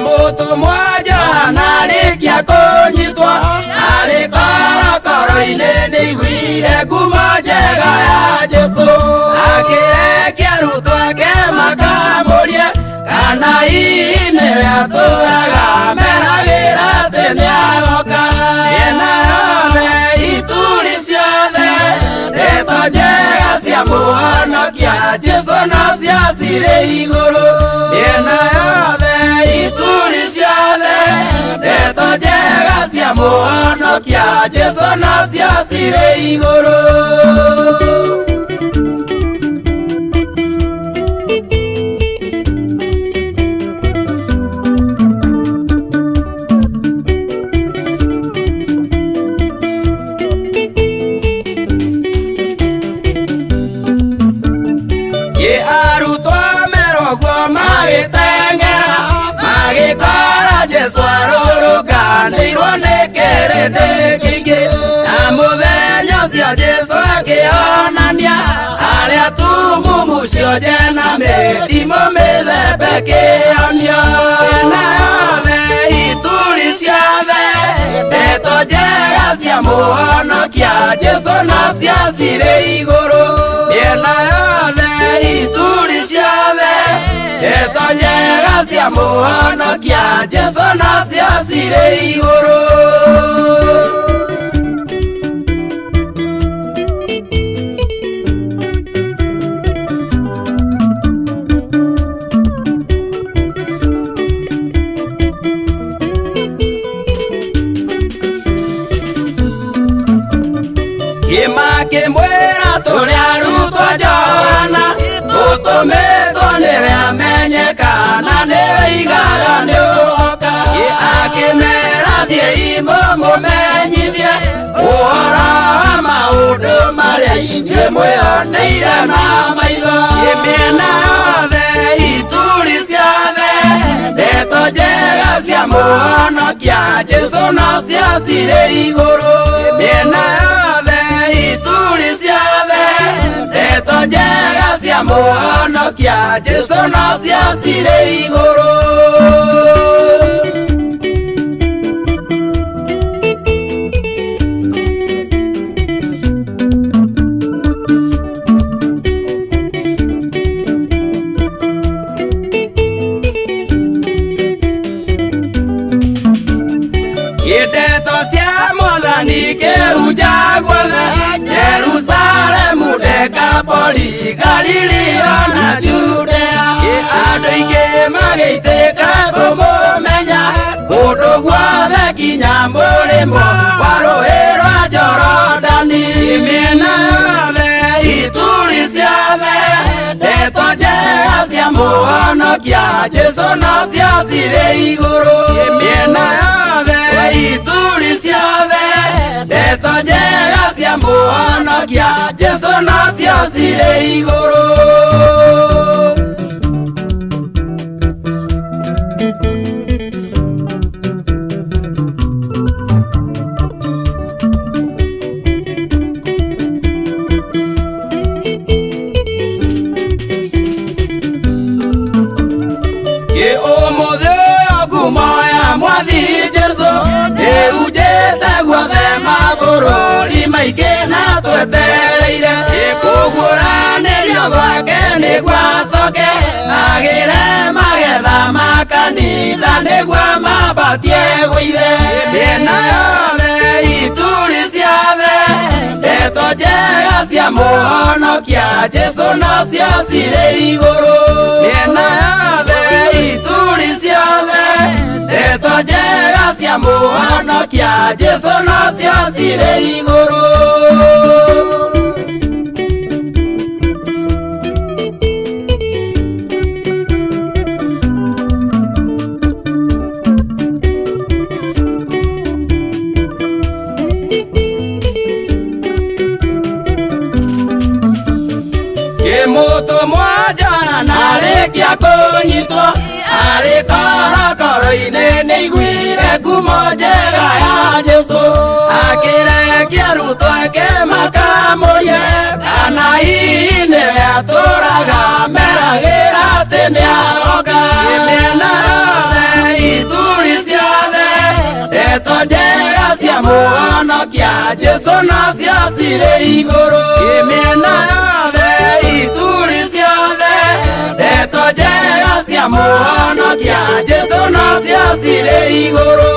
Mutu mwaja narikia kunyitwa alikora koroine niguire kuma njega ya Jesu akirekia ruto ake makamurie kana ine yaturaga meragira tene agoka ena yothe ituri ciothe ndeto njega cia muhonokia Jesu no ciacire iguru ena yothe ituri ciothe ndeto njega cia muhonokia Jesu no ciacire iguru. Ye arutwo merogwo magiteng'era magikora Jesu arurukanirwo nĩ kĩrĩndĩ kĩingĩ na mũthenya ũcio Jesu akĩonania arĩa atumumu cionje na mĩrimũ mĩthemba ĩkĩonio na yothe ituri ciothe ndeto njega cia muhonokia Jesu no ciacire igũrũ mĩena yothe ituri ciothe ndeto njega cia muhonokia Jesu no ciacire igũrũ. Makĩmwĩra tũrĩ arutwo Johana tũtũmĩtwo nĩwe amenyekana nĩwe igaga nĩũgoka akĩmera thiĩi mũmũmenyithie ũhoro wa maũndũ marĩa inyuĩ mwĩoneire na maitho mĩena yothe ituri ciothe ndeto njega cia muhonokia Jesu no ciacire igũrũ mĩena yothe ituri ciothe ndeto njega cia muhonokia Jesu no ciacire igũrũ. Ndeto cia Mwathani kĩhunja guothe Jerusalemu, Dekapoli, Galilaya na Judea andũ aingĩ magĩitĩka kũmũmenya kũndũ guothe kinya mũrĩmo wa rũĩ rwa Jorodani mĩena yothe ituri ciothe ndeto njega cia muhonokia Jesu no ciacire igũrũ mĩena yothe ituri ciothe ndeto njega cia muhonokia Jesu no ciacire igũrũ. Maigena twetereire kũguũranĩrio gwake nĩguo acoke agĩre magetha ma kanitha nĩguo mambatie gwĩthe mĩena yothe ituri ciothe ndeto njega cia muhonokia Jesu no ciacire igũrũ mĩena yothe ituri ciothe ndeto njega cia muhonokia Jesu no ciacire igũrũ. Mũtũmwo Johana arĩkia kũnyitwo arĩ korokoro-inĩ nĩaiguire ngumo njega ya Jesũ akĩrekia arutwo ake makamũrie kana hihi nĩwe atũraga meragĩra atĩ nĩagoka mĩena yothe ituri ciothe ndeto njega cia mũhonokia Jesũ nacio cirĩ igũrũ mĩena yothe ituri ciothe ndeto njega cia mũhonokia Jesũ nacio cirĩ igũrũ